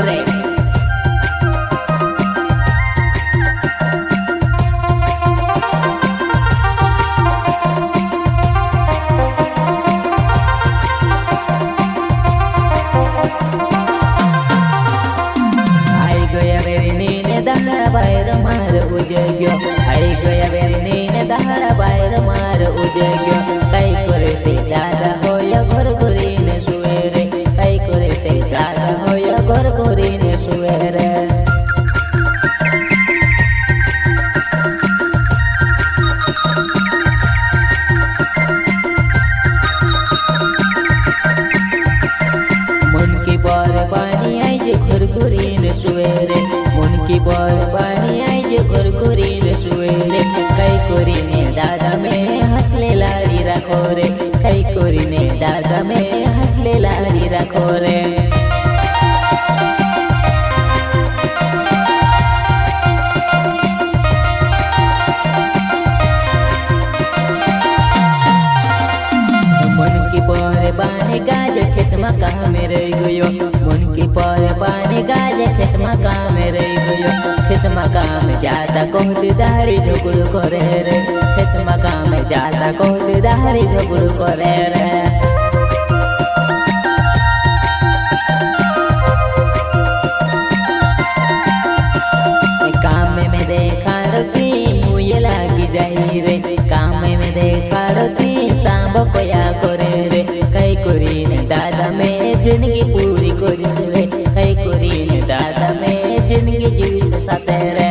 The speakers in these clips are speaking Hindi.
रे। आई गया वेरणीने दहाड़ा बाहेर मार उजग्यो, आई गया वेरणीने दहाड़ा बाहेर मार उजग्यो। काही करे से दादा होय घर घरीने सुवे रे, काही करे से दादा होय घर घरीने सुवे रे। मन की बार पानी आई जे घर घरीने सुवे रे, मन की बार पानी आई जे घर घरीने सुवे रे। काही करीने दादा में हसले लाडी राखो रे, काही करीने दादा में हसले लाडी राखो रे। मन की पर पानी गाज खेत में काम रही गयो, मन की पर पानी गाज खेत में काम रही गयो। खेत में काम जाता कहती दाढ़ी झगड़ू करे रे, खेत में काम जाता कहती दाढ़ी झगड़ू करे रे। काम में देखा रोती मुझे लागी जाई रे, काम में देखा रोती सांब कोया करे रे। कई करीने दादा में जिंदगी पूरी करी रे, कई करीने दादा में जिंदगी जीव से साथे रे।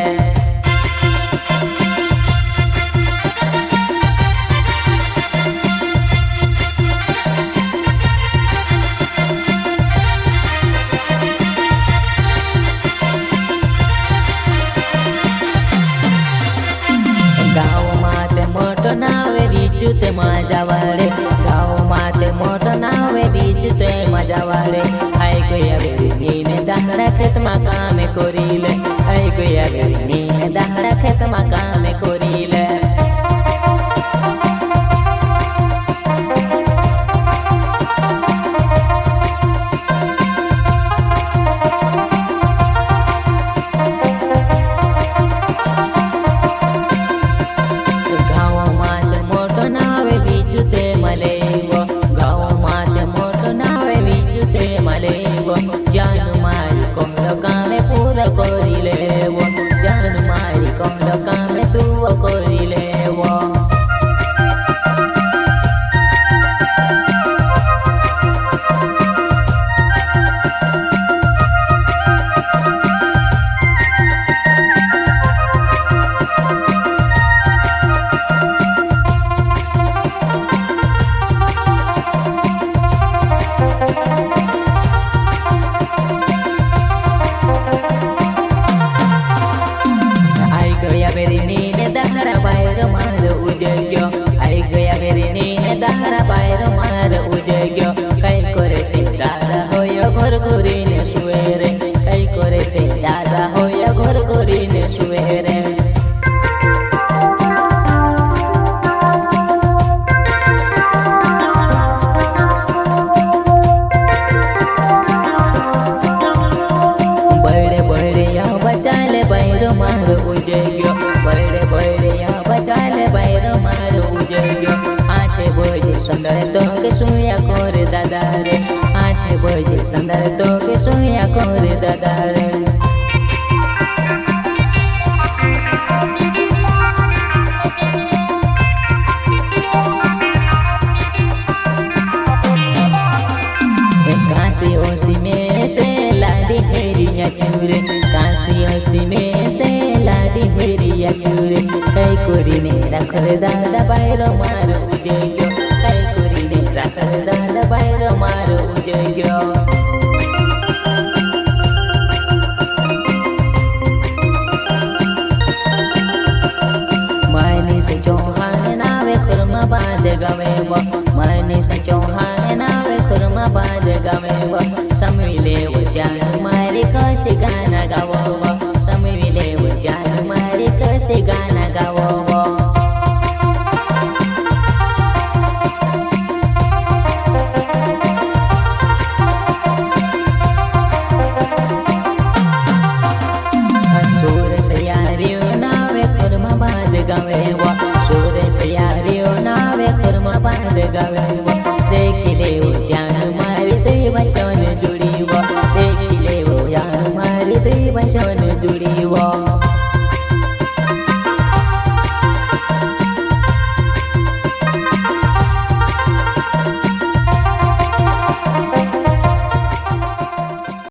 गाव माते मोटो नावे बीजू ते मजा वाले, गाव माते मोटो नावे बीजू ते मजा वाले। आई गया वेरणीने दहाड़ा खेत में काम करीले, आई गया वेरणीने दहाड़ा खेत में काम करीले। जान मारी कहलो कामे पूरा करिले वो, जान मारी कहलो कामे तू करिले वो। वेरणीने दहाड़ा बाहेर मार उजग्यो, आई गया वेरणीने दहाड़ा बाहेर मार उजग्यो। काही करे से दादा होय घर घरीने सुवे रे, काही करे से दादा होय घर घरीने सुवे रे। बड़े बड़े यहाँ बचाले बाहेर मार उजग्यो, बड़े बड़े यहाँ बचाले बाहेर मार उजग्यो। 8 बजे संदर तो के सुया करे दादा रे, 8 बजे संदर तो के सुया करे दादा रे। काशी ओसी में से लाडी हेरिया चूरे, काशी ओसी में से लाडी हेरिया चूरे। कई करीने राखले दादा बाहेर मार उजग्यो, कई करीने राखले दादा बाहेर मार उजग्यो। मायनी से चौहान नावे खुरमा बांध गवे वो, मायनी से चौहान नावे खुरमा बांध गवे वो। समिले वो जान मारी कसे गाना गावो वो, समिले वो जान मारी कसे गाना गावो वो। જીવો